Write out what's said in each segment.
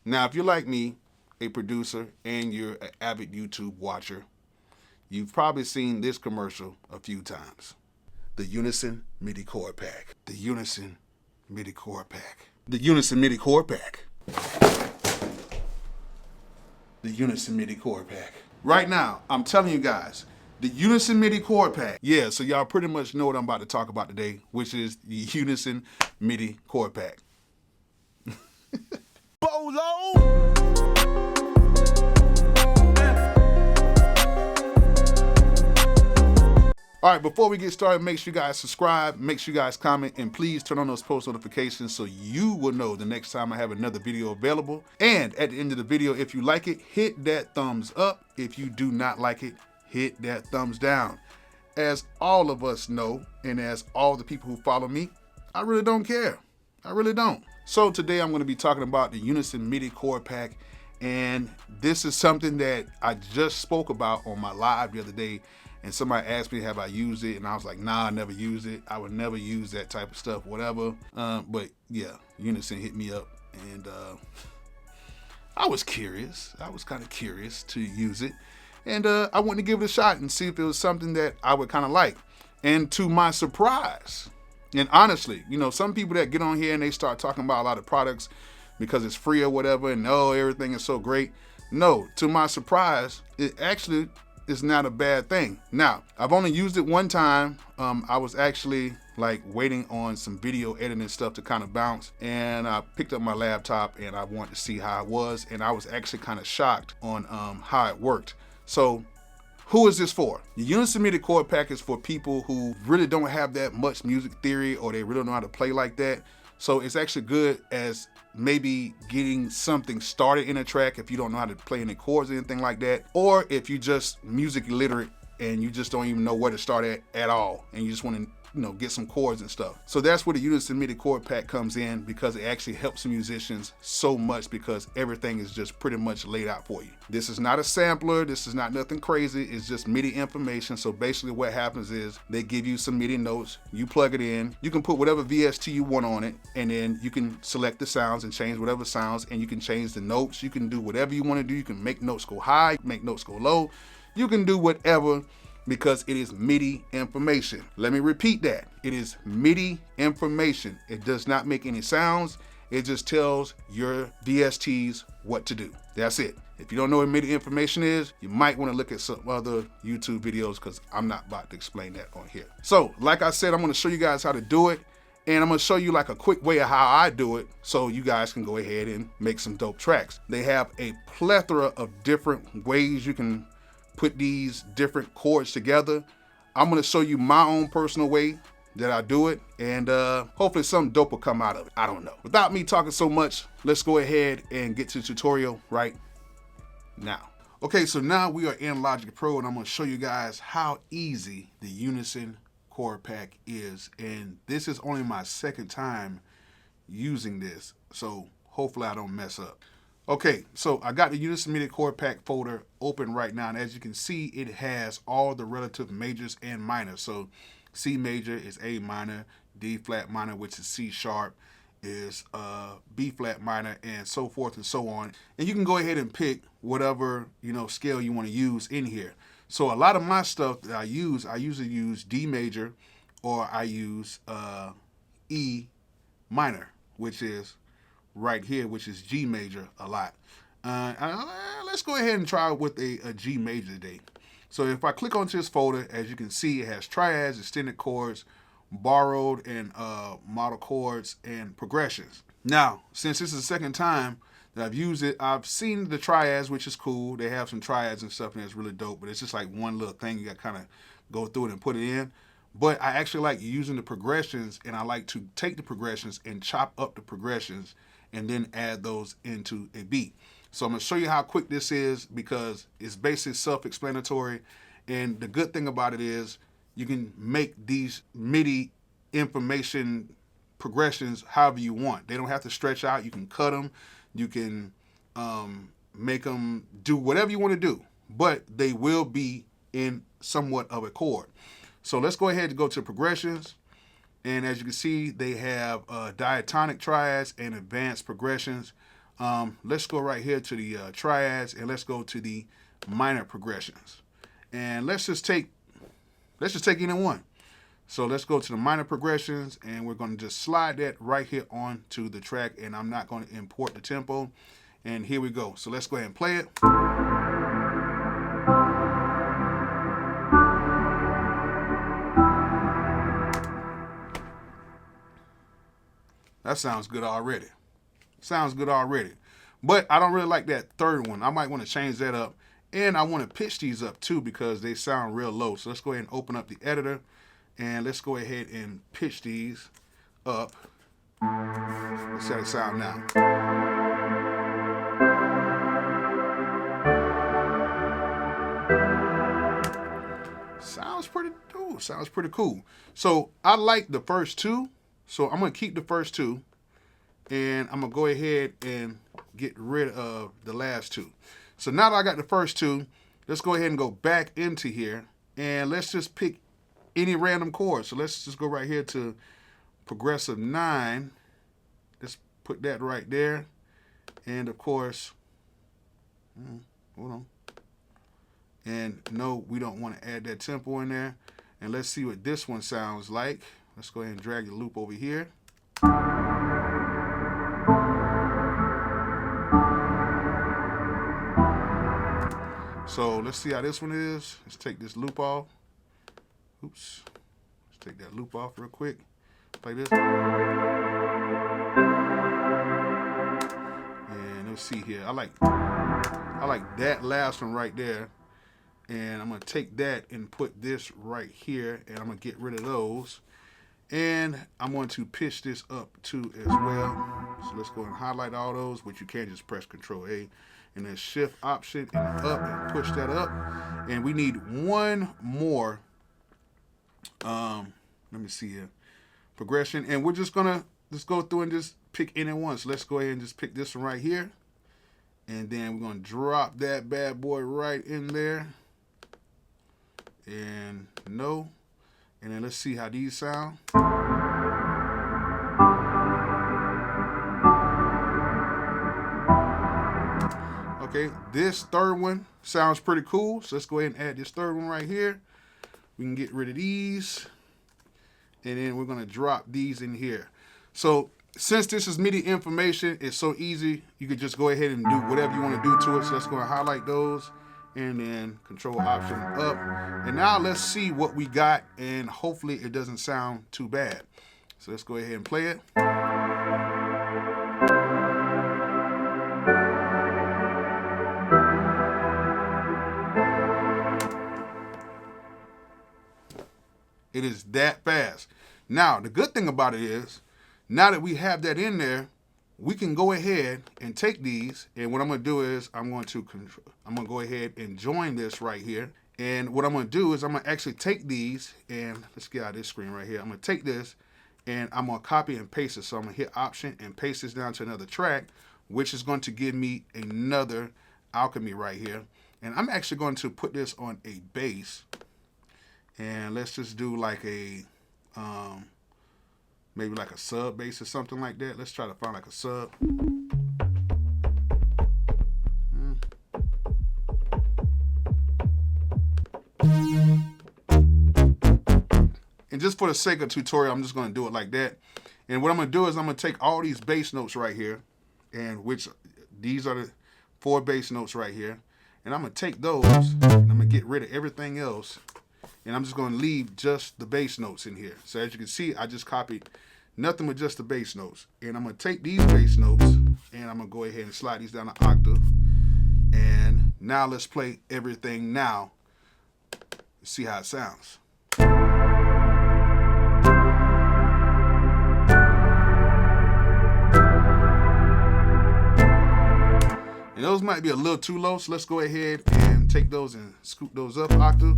Now, if you're like me, a producer, and you're an avid YouTube watcher, you've probably seen this commercial a few times. The Unison Midi Chord Pack. The Unison Midi Chord Pack. The Unison Midi Chord Pack. The Unison Midi Chord Pack. Right now, I'm telling you guys, the Unison Midi Chord Pack. Yeah, so y'all pretty much know what I'm about to talk about today, which is the Unison Midi Chord Pack. Bolo! All right, before we get started, make sure you guys subscribe, make sure you guys comment, and please turn on those post notifications so you will know the next time I have another video available. And at the end of the video, if you like it, hit that thumbs up. If you do not like it, hit that thumbs down. As all of us know, and as all the people who follow me, I really don't care. I really don't. So today I'm going to be talking about the Unison Midi Chord Pack, and this is something that I just spoke about on my live the other day. And somebody asked me, have I used it? And I was like, nah, I never used it. I would never use that type of stuff, whatever. But yeah, Unison hit me up, and I was curious. I was kind of curious to use it. And I wanted to give it a shot and see if it was something that I would kind of like. And to my surprise, and honestly, you know, some people that get on here and they start talking about a lot of products because it's free or whatever, and oh, everything is so great. No, to my surprise, it actually is not a bad thing. Now, I've only used it one time. I was actually like waiting on some video editing stuff to kind of bounce, and I picked up my laptop and I wanted to see how it was, and I was actually kind of shocked on how it worked. So who is this for? The Unison Midi Chord Pack is for people who really don't have that much music theory, or they really don't know how to play like that. So it's actually good as maybe getting something started in a track if you don't know how to play any chords or anything like that, or if you just music illiterate and you just don't even know where to start at all, and you just want to, you know, get some chords and stuff. So that's where the Unison Midi Chord Pack comes in, because it actually helps musicians so much, because everything is just pretty much laid out for you. This is not a sampler. This is not nothing crazy. It's just MIDI information. So basically what happens is they give you some MIDI notes. You plug it in. You can put whatever VST you want on it, and then you can select the sounds and change whatever sounds, and you can change the notes. You can do whatever you want to do. You can make notes go high, make notes go low. You can do whatever, because it is MIDI information. Let me repeat that. It is MIDI information. It does not make any sounds. It just tells your VSTs what to do. That's it. If you don't know what MIDI information is, you might want to look at some other YouTube videos, because I'm not about to explain that on here. So, like I said, I'm going to show you guys how to do it, and I'm going to show you like a quick way of how I do it, so you guys can go ahead and make some dope tracks. They have a plethora of different ways you can put these different chords together. I'm going to show you my own personal way that I do it, and hopefully something dope will come out of it. I don't know. Without me talking so much, let's go ahead and get to the tutorial right now. Okay, so now we are in Logic Pro, and I'm going to show you guys how easy the Unison Chord Pack is. And this is only my second time using this, so hopefully I don't mess up. Okay, so I got the Unison Midi Chord Pack folder open right now, and as you can see, it has all the relative majors and minors. So C major is A minor, D flat minor, which is C sharp, is B flat minor, and so forth and so on. And you can go ahead and pick whatever, you know, scale you want to use in here. So a lot of my stuff that I usually use D major, or I use E minor, which is right here, which is G major a lot. Let's go ahead and try with a G major today. So if I click onto this folder, as you can see, it has triads, extended chords, borrowed and model chords, and progressions. Now, since this is the second time that I've used it, I've seen the triads, which is cool. They have some triads and stuff, and it's really dope, but it's just like one little thing you got to kind of go through it and put it in. But I actually like using the progressions, and I like to take the progressions and chop up the progressions and then add those into a beat. So I'm going to show you how quick this is, because it's basically self-explanatory. And the good thing about it is you can make these MIDI information progressions however you want. They don't have to stretch out. You can cut them. You can make them do whatever you want to do, but they will be in somewhat of a chord. So let's go ahead and go to progressions. And as you can see, they have diatonic triads and advanced progressions. Let's go right here to the triads, and let's go to the minor progressions. And let's just take any one. So let's go to the minor progressions, and we're going to just slide that right here onto the track, and I'm not going to import the tempo. And here we go. So let's go ahead and play it. That sounds good already. Sounds good already. But I don't really like that third one. I might want to change that up. And I want to pitch these up too because they sound real low. So let's go ahead and open up the editor. And let's go ahead and pitch these up. Let's see how they sound now. Sounds pretty cool. Sounds pretty cool. So I like the first two. So I'm going to keep the first two, and I'm going to go ahead and get rid of the last two. So now that I got the first two, let's go ahead and go back into here, and let's just pick any random chord. So let's just go right here to progressive 9. Let's put that right there. And of course, hold on. And no, we don't want to add that tempo in there. And let's see what this one sounds like. Let's go ahead and drag the loop over here. So let's see how this one is. Let's take this loop off. Oops. Let's take that loop off real quick. Play this. And let's see here. I like that last one right there. And I'm going to take that and put this right here. And I'm going to get rid of those. And I'm going to pitch this up too as well. So let's go and highlight all those, which you can just press Control A and then Shift Option and up and push that up. And we need one more, let me see here, progression. And we're just going to just go through and just pick any one. So let's go ahead and just pick this one right here. And then we're going to drop that bad boy right in there. And no. And then let's see how these sound. Okay, this third one sounds pretty cool. So let's go ahead and add this third one right here. We can get rid of these. And then we're going to drop these in here. So since this is MIDI information, it's so easy. You could just go ahead and do whatever you want to do to it. So let's go and highlight those. And then Control Option up. And now let's see what we got, and hopefully it doesn't sound too bad. So let's go ahead and play it. It is that fast. Now, the good thing about it is, now that we have that in there, we can go ahead and take these, and what I'm going to do is I'm going to go ahead and join this right here. And what I'm going to do is I'm going to actually take these, and let's get out of this screen right here. I'm going to take this, and I'm going to copy and paste it. So I'm going to hit Option and paste this down to another track, which is going to give me another alchemy right here. And I'm actually going to put this on a bass, and let's just do like a maybe like a sub bass or something like that. Let's try to find like a sub. And just for the sake of tutorial, I'm just going to do it like that. And what I'm going to do is I'm going to take all these bass notes right here, and which these are the 4 bass notes right here. And I'm going to take those, and I'm going to get rid of everything else. And I'm just going to leave just the bass notes in here. So as you can see, I just copied nothing but just the bass notes. And I'm going to take these bass notes, and I'm going to go ahead and slide these down an octave. And now let's play everything now. See how it sounds. And those might be a little too low, so let's go ahead and take those and scoop those up octave.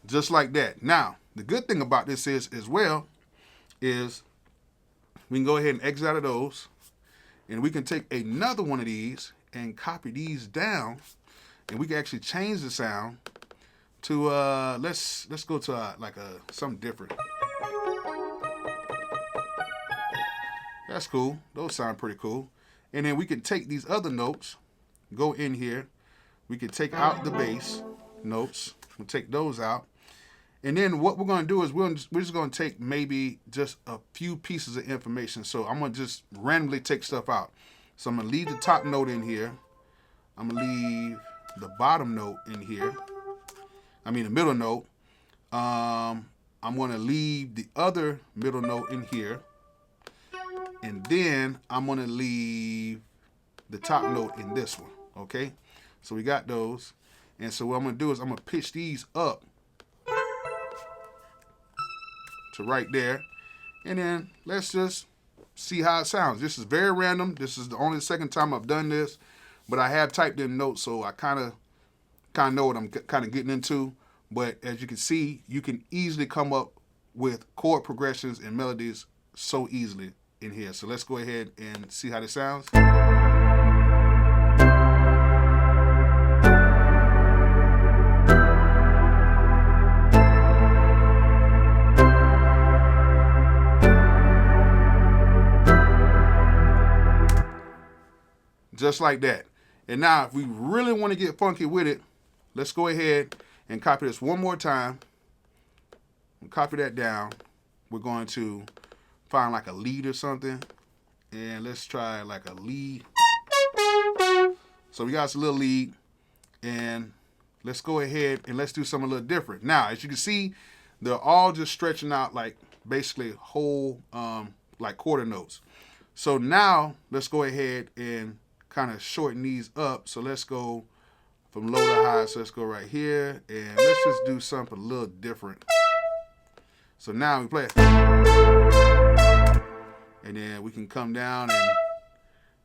Just like that. Now, the good thing about this is, as well, is we can go ahead and exit out of those, and we can take another one of these and copy these down, and we can actually change the sound to let's go to like something different. That's cool. Those sound pretty cool. And then we can take these other notes, go in here. We can take out the bass notes. We'll take those out. And then what we're going to do is we're just going to take maybe just a few pieces of information. So I'm going to just randomly take stuff out. So I'm going to leave the top note in here. I'm going to leave the bottom note in here. I mean the middle note. I'm going to leave the other middle note in here. And then I'm going to leave the top note in this one. Okay? So we got those. And so what I'm going to do is I'm going to pitch these up to right there. And then let's just see how it sounds. This is very random. This is the only second time I've done this. But I have typed in notes, so I kind of know what I'm kind of getting into. But as you can see, you can easily come up with chord progressions and melodies so easily in here. So let's go ahead and see how this sounds. Just like that. And now if we really want to get funky with it, let's go ahead and copy this one more time. Copy that down. We're going to find like a lead or something. And let's try like a lead. So we got us a little lead. And let's go ahead and let's do something a little different. Now, as you can see, they're all just stretching out like basically whole like quarter notes. So now let's go ahead and kind of shorten these up. So let's go from low to high. So let's go right here and let's just do something a little different. So now we play it. And then we can come down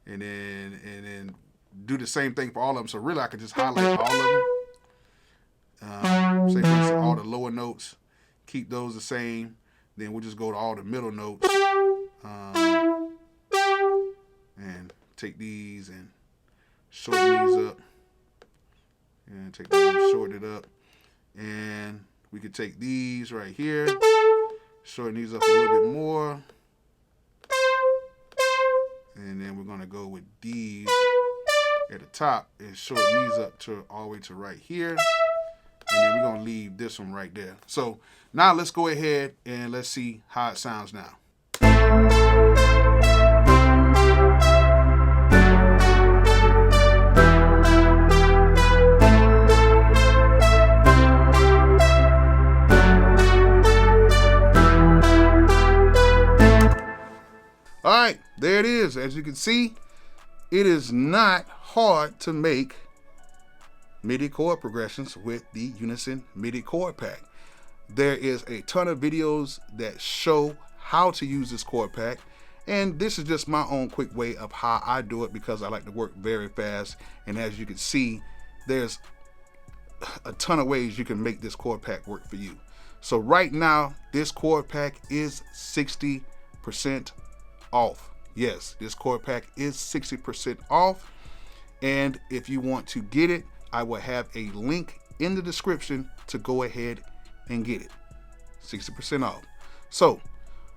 and then do the same thing for all of them. So really I can just highlight all of them. Say for instance, all the lower notes, keep those the same. Then we'll just go to all the middle notes. And take these and shorten these up. And take that one, shorten it up. And we could take these right here, shorten these up a little bit more. And then we're going to go with these at the top and shorten these up to all the way to right here. And then we're going to leave this one right there. So now let's go ahead and let's see how it sounds now. All right, there it is. As you can see, it is not hard to make MIDI chord progressions with the Unison Midi Chord Pack. There is a ton of videos that show how to use this chord pack, and this is just my own quick way of how I do it because I like to work very fast. And as you can see, there's a ton of ways you can make this chord pack work for you. So right now, this chord pack is 60% off. Yes, this chord pack is 60% off. And if you want to get it, I will have a link in the description to go ahead and get it. 60% off. So,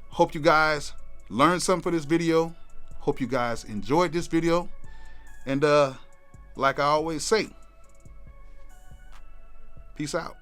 hope you guys learned something for this video. Hope you guys enjoyed this video. And like I always say, peace out.